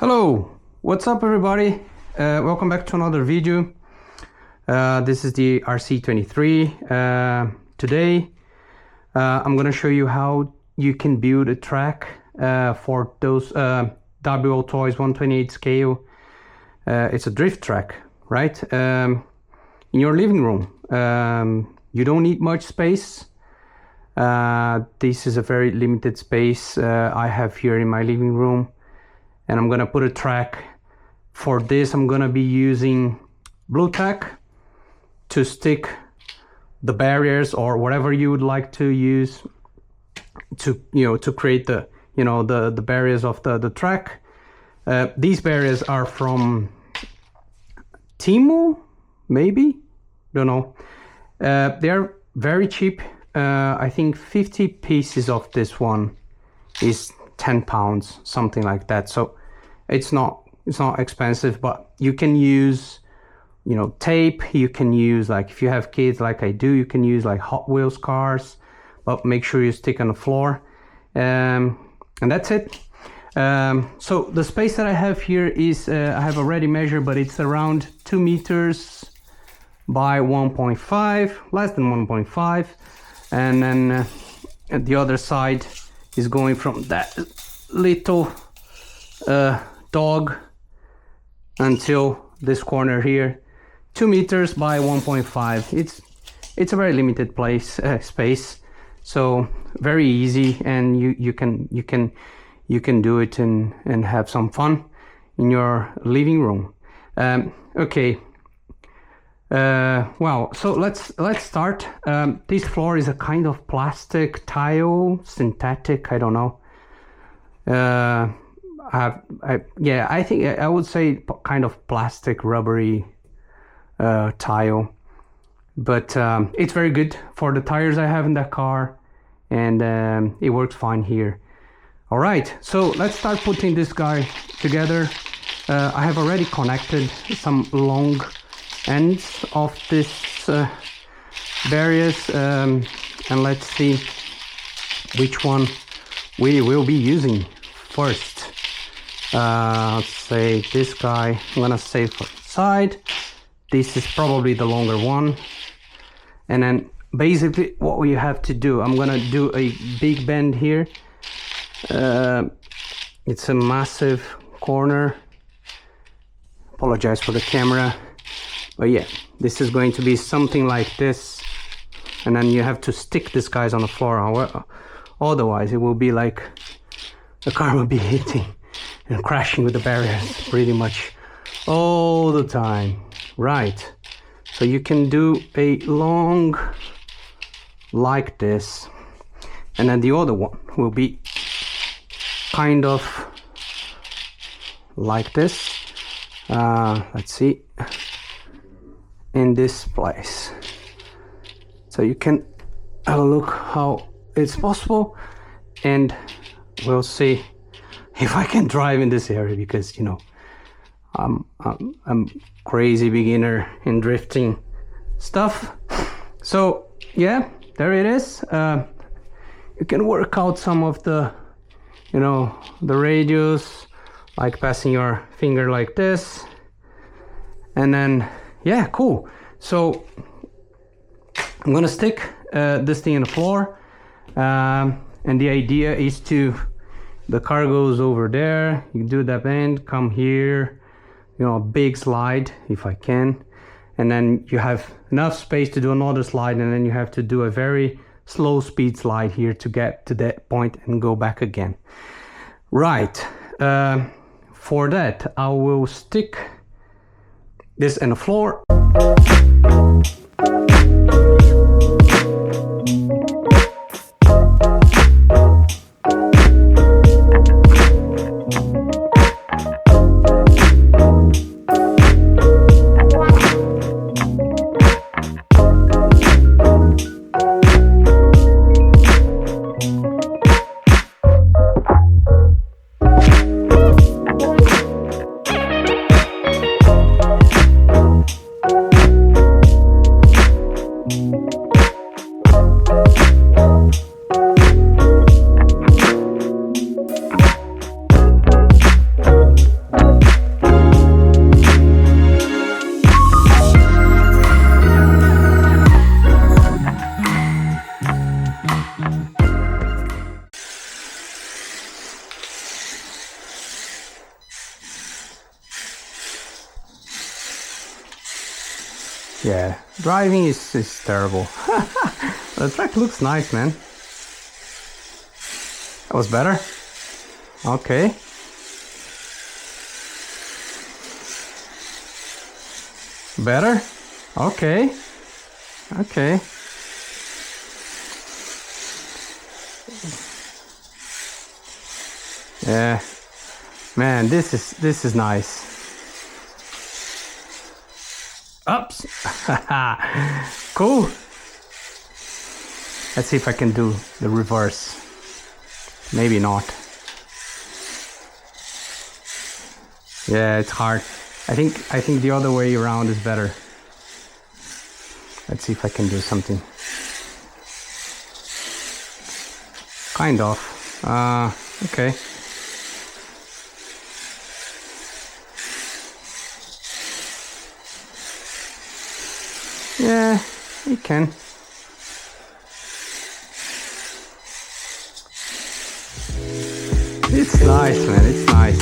Hello, what's up everybody? Welcome back to another video. This is the RC23. Today I'm gonna show you how you can build a track for those Wltoys 128 scale. It's a drift track, right? In your living room. You don't need much space. This is a very limited space I have here in my living room. And I'm gonna put a track. For this I'm gonna be using Blue Tack to stick the barriers or whatever you would like to use to to create the the barriers of the track. These barriers are from Temu, maybe, don't know. They're very cheap. I think 50 pieces of this one is 10 pounds, something like that. So it's not expensive, but you can use tape. You can use, like, if you have kids like I do, you can use like Hot Wheels cars, but make sure you stick on the floor. And that's it. So the space that I have here is I have already measured, but it's around 2 meters by 1.5, less than 1.5. And then at the other side is going from that little dog until this corner here, 2 meters by 1.5. It's a very limited space, so very easy, and you can do it and have some fun in your living room. Okay. Well, so let's start. This floor is a kind of plastic tile, synthetic, I don't know. I think I would say kind of plastic, rubbery tile, but it's very good for the tires I have in that car, and it works fine here. All right, so let's start putting this guy together. I have already connected some long ends of this barriers, and let's see which one we will be using first. Let's say this guy. I'm gonna save for the side. This is probably the longer one, and then basically what we have to do, I'm gonna do a big bend here. It's a massive corner. Apologize for the camera, but yeah, this is going to be something like this, and then you have to stick these guys on the floor, otherwise it will be like the car will be hitting and crashing with the barriers pretty much all the time, right? So you can do a long like this, and then the other one will be kind of like this. Let's see, in this place. So you can have a look how it's possible, and we'll see if I can drive in this area, because I'm crazy beginner in drifting stuff. So yeah, there it is. You can work out some of the the radius, like passing your finger like this, and then yeah, cool. So I'm gonna stick this thing in the floor, and the idea is the car goes over there, you do that bend, come here, a big slide if I can, and then you have enough space to do another slide, and then you have to do a very slow speed slide here to get to that point and go back again. Right. For that I will stick this in the floor. Yeah, driving is terrible. The track looks nice, man. That was better. Okay. Better? Okay. Okay. Yeah. Man, this is nice. Oops. Cool. Let's see if I can do the reverse. Maybe not. Yeah, it's hard. I think the other way around is better. Let's see if I can do something. Kind of. Okay. Yeah, you can. It's nice, man. It's nice.